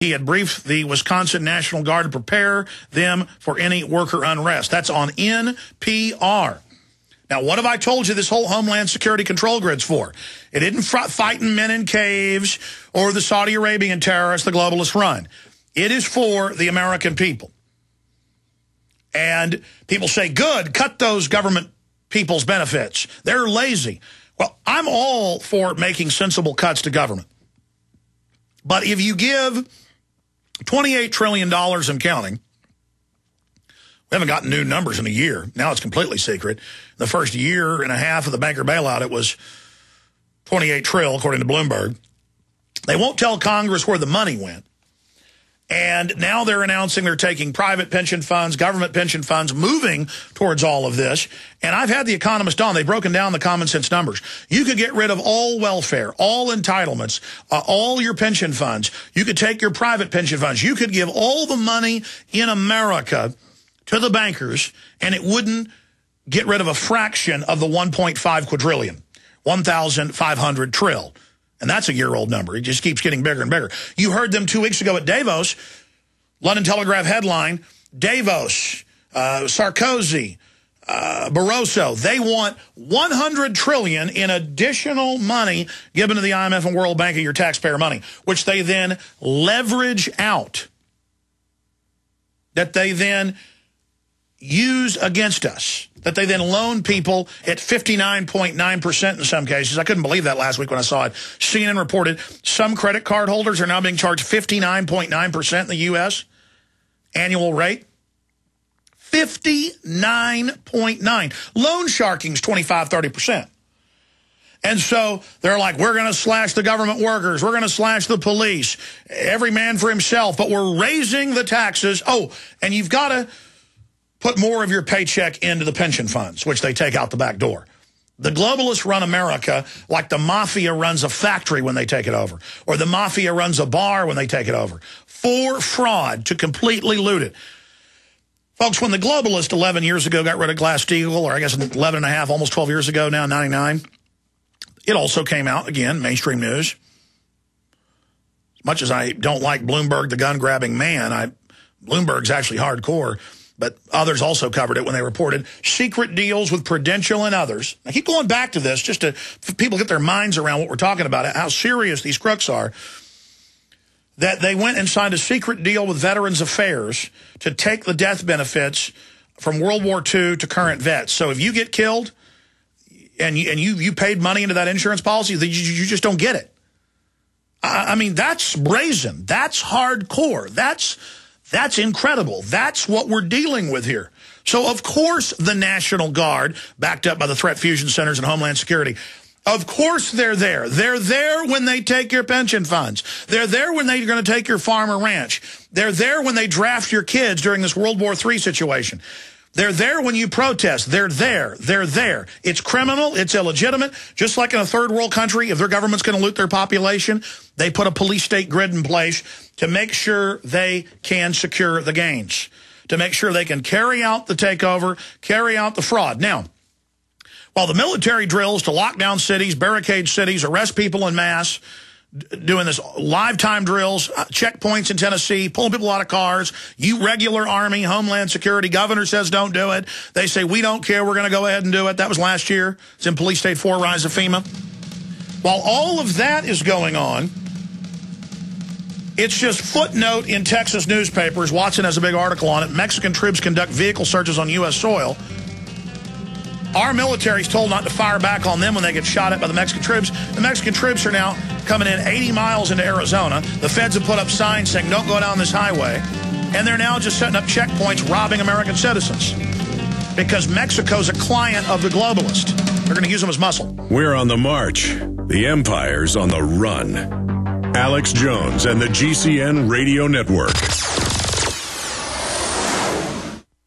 He had briefed the Wisconsin National Guard to prepare them for any worker unrest. That's on NPR. Now, what have I told you this whole Homeland Security control grid's for? It isn't fighting men in caves or the Saudi Arabian terrorists the globalists run. It is for the American people. And people say, good, cut those government people's benefits. They're lazy. Well, I'm all for making sensible cuts to government. But if you give $28 trillion and counting, we haven't gotten new numbers in a year. Now it's completely secret. The first year and a half of the banker bailout, it was 28 trill, according to Bloomberg. They won't tell Congress where the money went. And now they're announcing they're taking private pension funds, government pension funds, moving towards all of this. And I've had the economist on. They've broken down the common sense numbers. You could get rid of all welfare, all entitlements, all your pension funds. You could take your private pension funds. You could give all the money in America to the bankers, and it wouldn't get rid of a fraction of the 1.5 quadrillion, 1,500 trill. And that's a year-old number. It just keeps getting bigger and bigger. You heard them 2 weeks ago at Davos. London Telegraph headline, Davos, Sarkozy, Barroso, they want 100 trillion in additional money given to the IMF and World Bank of your taxpayer money, which they then leverage out, that they then use against us, that they then loan people at 59.9% in some cases. I couldn't believe that last week when I saw it. CNN reported some credit card holders are now being charged 59.9% in the U.S. annual rate. 59.9. Loan sharking's 25, 30%. And so they're like, we're going to slash the government workers. We're going to slash the police. Every man for himself. But we're raising the taxes. Oh, and you've got to put more of your paycheck into the pension funds, which they take out the back door. The globalists run America like the mafia runs a factory when they take it over, or the mafia runs a bar when they take it over, for fraud to completely loot it. Folks, when the globalists 11 years ago got rid of Glass-Steagall, or I guess 11 and a half, almost 12 years ago now, 99, it also came out, again, mainstream news. As much as I don't like Bloomberg, the gun-grabbing man, Bloomberg's actually hardcore. But others also covered it when they reported secret deals with Prudential and others. I keep going back to this just to people get their minds around what we're talking about, how serious these crooks are, that they went and signed a secret deal with Veterans Affairs to take the death benefits from World War II to current vets. So if you get killed and you paid money into that insurance policy, you just don't get it. I mean, that's brazen. That's hardcore. That's incredible. That's what we're dealing with here. So, of course, the National Guard, backed up by the Threat Fusion Centers and Homeland Security, of course they're there. They're there when they take your pension funds. They're there when they're going to take your farm or ranch. They're there when they draft your kids during this World War III situation. They're there when you protest. They're there. They're there. It's criminal. It's illegitimate. Just like in a third world country, if their government's going to loot their population, they put a police state grid in place to make sure they can secure the gains, to make sure they can carry out the takeover, carry out the fraud. Now, while the military drills to lock down cities, barricade cities, arrest people en masse, doing this live time drills, checkpoints in Tennessee, pulling people out of cars, you regular Army, Homeland Security, governor says don't do it. They say, we don't care, we're going to go ahead and do it. That was last year. It's in Police State 4, Rise of FEMA. While all of that is going on, it's just footnote in Texas newspapers. Watson has a big article on it. Mexican troops conduct vehicle searches on U.S. soil. Our military's told not to fire back on them when they get shot at by the Mexican troops. The Mexican troops are now coming in 80 miles into Arizona. The feds have put up signs saying, don't go down this highway. And they're now just setting up checkpoints, robbing American citizens. Because Mexico's a client of the globalist. They're going to use them as muscle. We're on the march. The empire's on the run. Alex Jones and the GCN Radio Network.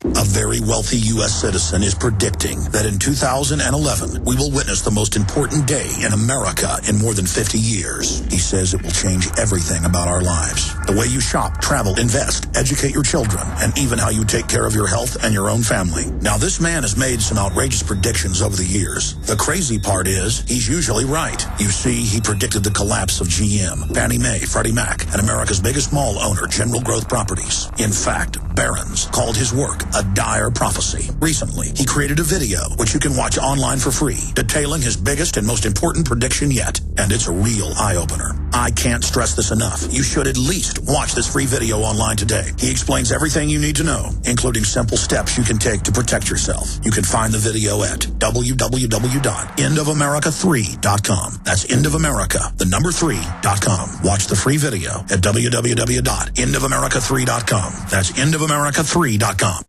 A very wealthy U.S. citizen, is predicting that in 2011, we will witness the most important day in America in more than 50 years. He says it will change everything about our lives. The way you shop, travel, invest, educate your children, and even how you take care of your health and your own family. Now, this man has made some outrageous predictions over the years. The crazy part is, he's usually right. You see, he predicted the collapse of GM, Fannie Mae, Freddie Mac, and America's biggest mall owner, General Growth Properties. In fact, Barron's called his work a dire prophecy. Recently, he created a video, which you can watch online for free, detailing his biggest and most important prediction yet. And it's a real eye-opener. I can't stress this enough. You should at least watch this free video online today. He explains everything you need to know, including simple steps you can take to protect yourself. You can find the video at www.endofamerica3.com. That's endofamerica3.com. Watch the free video at www.endofamerica3.com. That's endofamerica3.com.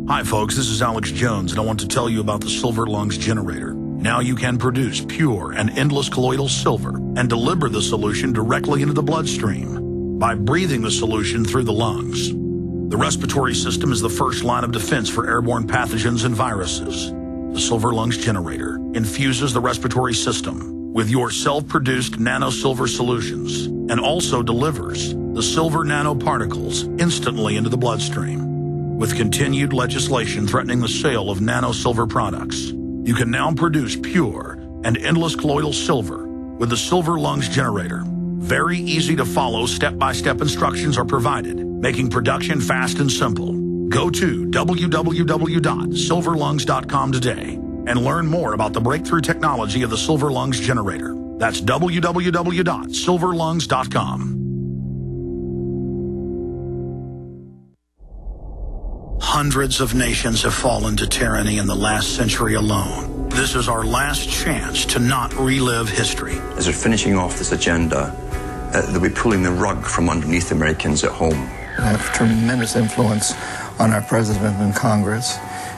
Hi, folks. This is Alex Jones, and I want to tell you about the Silver Lungs Generator. Now you can produce pure and endless colloidal silver and deliver the solution directly into the bloodstream by breathing the solution through the lungs. The respiratory system is the first line of defense for airborne pathogens and viruses. The Silver Lungs Generator infuses the respiratory system with your self-produced nano-silver solutions and also delivers the silver nanoparticles instantly into the bloodstream. With continued legislation threatening the sale of nano-silver products, you can now produce pure and endless colloidal silver with the Silver Lungs Generator. Very easy to follow step-by-step instructions are provided, making production fast and simple. Go to www.silverlungs.com today and learn more about the breakthrough technology of the Silver Lungs Generator. That's www.silverlungs.com. Hundreds of nations have fallen to tyranny in the last century alone. This is our last chance to not relive history. As they're finishing off this agenda, they'll be pulling the rug from underneath Americans at home. I have tremendous influence on our president and Congress,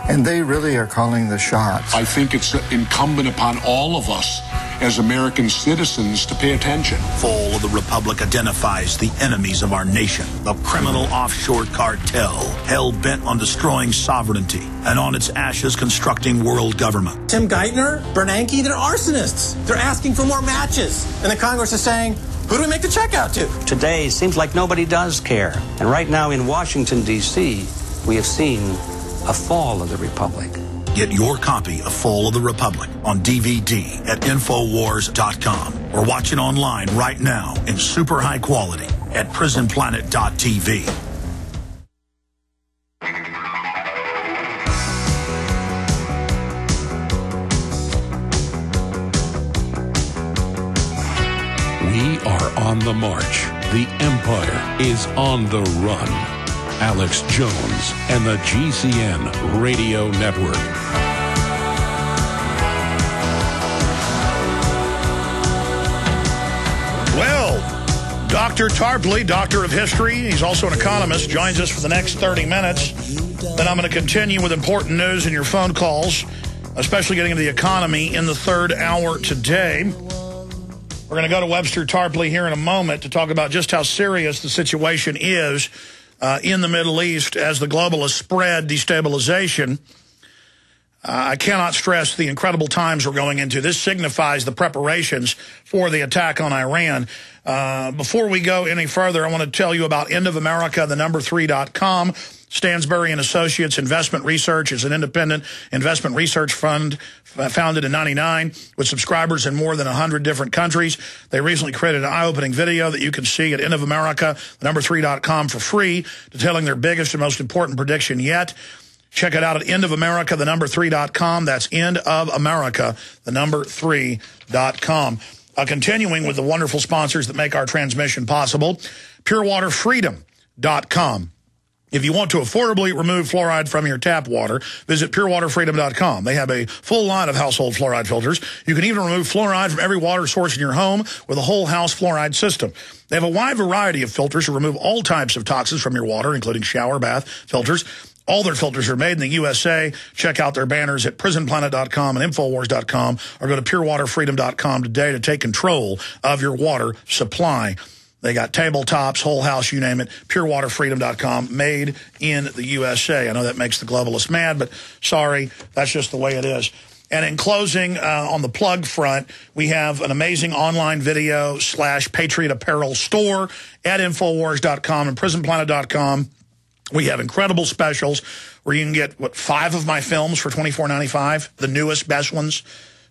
and they really are calling the shots. I think it's incumbent upon all of us as American citizens to pay attention. Fall of the Republic identifies the enemies of our nation, the criminal offshore cartel, hell-bent on destroying sovereignty, and on its ashes constructing world government. Tim Geithner, Bernanke, they're arsonists. They're asking for more matches. And the Congress is saying, who do we make the check out to? Today seems like nobody does care. And right now in Washington, D.C., we have seen a fall of the Republic. Get your copy of Fall of the Republic on DVD at Infowars.com or watch it online right now in super high quality at prisonplanet.tv. We are on the march. The empire is on the run. Alex Jones and the GCN Radio Network. Well, Dr. Tarpley, Doctor of History, he's also an economist, joins us for the next 30 minutes. Then I'm going to continue with important news and your phone calls, especially getting into the economy in the third hour today. We're going to go to Webster Tarpley here in a moment to talk about just how serious the situation is in the Middle East as the globalists spread destabilization. I cannot stress the incredible times we're going into. This signifies the preparations for the attack on Iran. Before we go any further, I want to tell you about endofamerica3.com. Stansberry and Associates Investment Research is an independent investment research fund founded in '99 with subscribers in more than 100 different countries. They recently created an eye-opening video that you can see at endofamerica3.com for free, detailing their biggest and most important prediction yet. Check it out at endofamerica3.com. That's endofamerica3.com. Continuing with the wonderful sponsors that make our transmission possible, purewaterfreedom.com. If you want to affordably remove fluoride from your tap water, visit purewaterfreedom.com. They have a full line of household fluoride filters. You can even remove fluoride from every water source in your home with a whole house fluoride system. They have a wide variety of filters to remove all types of toxins from your water, including shower, bath filters. All their filters are made in the USA. Check out their banners at prisonplanet.com and Infowars.com or go to purewaterfreedom.com today to take control of your water supply. They got tabletops, whole house, you name it, purewaterfreedom.com, made in the USA. I know that makes the globalists mad, but sorry, that's just the way it is. And in closing, on the plug front, we have an amazing online video / Patriot Apparel store at Infowars.com and PrisonPlanet.com. We have incredible specials where you can get, 5 of my films for $24.95, the newest, best ones,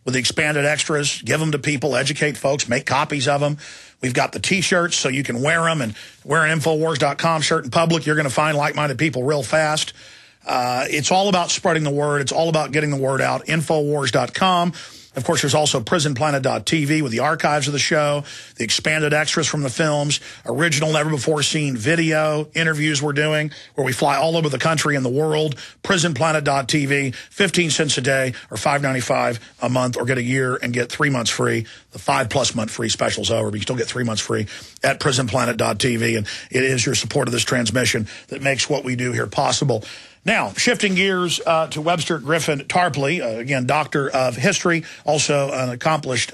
with the expanded extras. Give them to people, educate folks, make copies of them. We've got the T-shirts so you can wear them, and wear an Infowars.com shirt in public. You're going to find like-minded people real fast. It's all about spreading the word. It's all about getting the word out. Infowars.com. Of course, there's also PrisonPlanet.tv with the archives of the show, the expanded extras from the films, original, never-before-seen video, interviews we're doing, where we fly all over the country and the world. PrisonPlanet.tv, 15 cents a day or $5.95 a month, or get a year and get 3 months free. The 5+ month free special's over, but you still get 3 months free at PrisonPlanet.tv. And it is your support of this transmission that makes what we do here possible. Now, shifting gears to Webster Griffin Tarpley, again, doctor of history, also an accomplished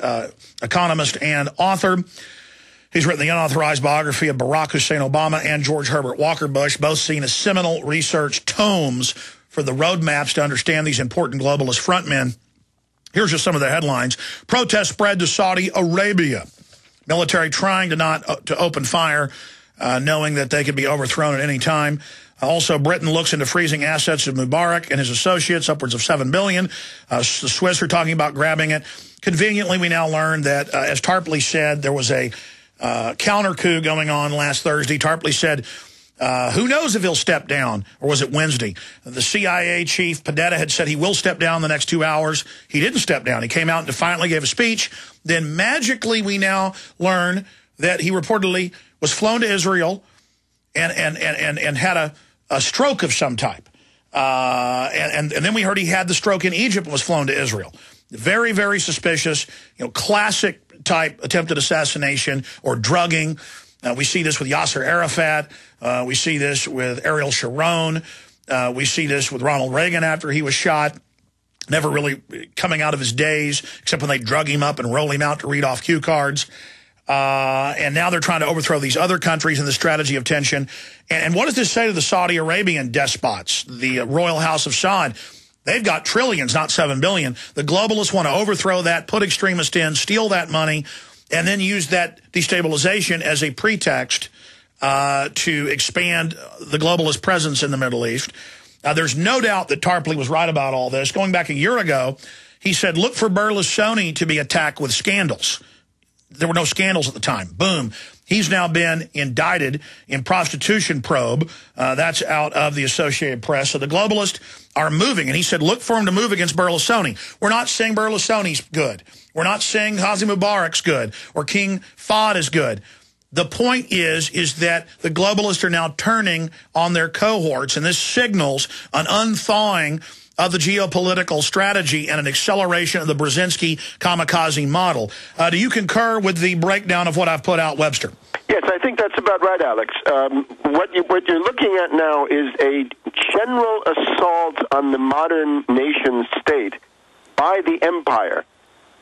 economist and author. He's written the Unauthorized Biography of Barack Hussein Obama and George Herbert Walker Bush, both seen as seminal research tomes for the roadmaps to understand these important globalist frontmen. Here's just some of the headlines. Protests spread to Saudi Arabia. Military trying to open fire, knowing that they could be overthrown at any time. Also, Britain looks into freezing assets of Mubarak and his associates, upwards of $7 billion. The Swiss are talking about grabbing it. Conveniently, we now learn that, as Tarpley said, there was a counter coup going on last Thursday. Tarpley said, who knows if he'll step down, or was it Wednesday? The CIA chief, Padetta, had said he will step down in the next 2 hours. He didn't step down. He came out and defiantly gave a speech. Then magically, we now learn that he reportedly was flown to Israel and had a stroke of some type. And then we heard he had the stroke in Egypt and was flown to Israel. Very, very suspicious, classic type attempted assassination or drugging. We see this with Yasser Arafat. We see this with Ariel Sharon. We see this with Ronald Reagan after he was shot. Never really coming out of his days, except when they drug him up and roll him out to read off cue cards. And now they're trying to overthrow these other countries in the strategy of tension. And what does this say to the Saudi Arabian despots, the royal house of Saud? They've got trillions, not $7 billion. The globalists want to overthrow that, put extremists in, steal that money, and then use that destabilization as a pretext to expand the globalist presence in the Middle East. There's no doubt that Tarpley was right about all this. Going back a year ago, he said, look for Berlusconi to be attacked with scandals. There were no scandals at the time. Boom. He's now been indicted in prostitution probe. That's out of the Associated Press. So the globalists are moving. And he said, look for him to move against Berlusconi. We're not saying Berlusconi's good. We're not saying Hosni Mubarak's good or King Fahd is good. The point is that the globalists are now turning on their cohorts, and this signals an unthawing of the geopolitical strategy and an acceleration of the Brzezinski kamikaze model. Do you concur with the breakdown of what I've put out, Webster? Yes, I think that's about right, Alex. What you're looking at now is a general assault on the modern nation state by the empire.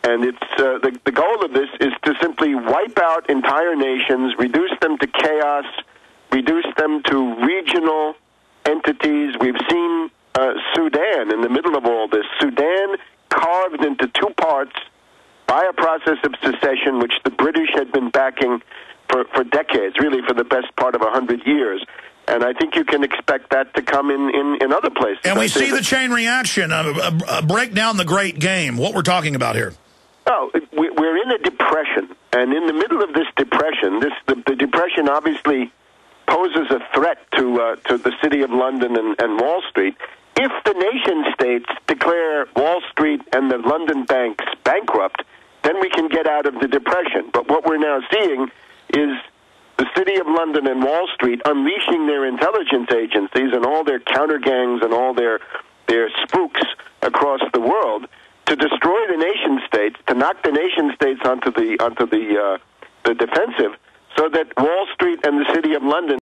And it's the goal of this is to simply wipe out entire nations, reduce them to chaos, reduce them to regional entities. We've seen Sudan in the middle of all this. Sudan carved into 2 parts by a process of secession, which the British had been backing for decades, really for the best part of 100 years. And I think you can expect that to come in other places. And we see the chain reaction, break down the great game. What we're talking about here. Oh, we're in a depression. And in the middle of this depression, the depression obviously poses a threat to the City of London and Wall Street. If the nation-states declare Wall Street and the London banks bankrupt, then we can get out of the depression. But what we're now seeing is the City of London and Wall Street unleashing their intelligence agencies and all their counter-gangs and all their spooks across the world to destroy the nation-states, to knock the nation-states onto the defensive, so that Wall Street and the City of London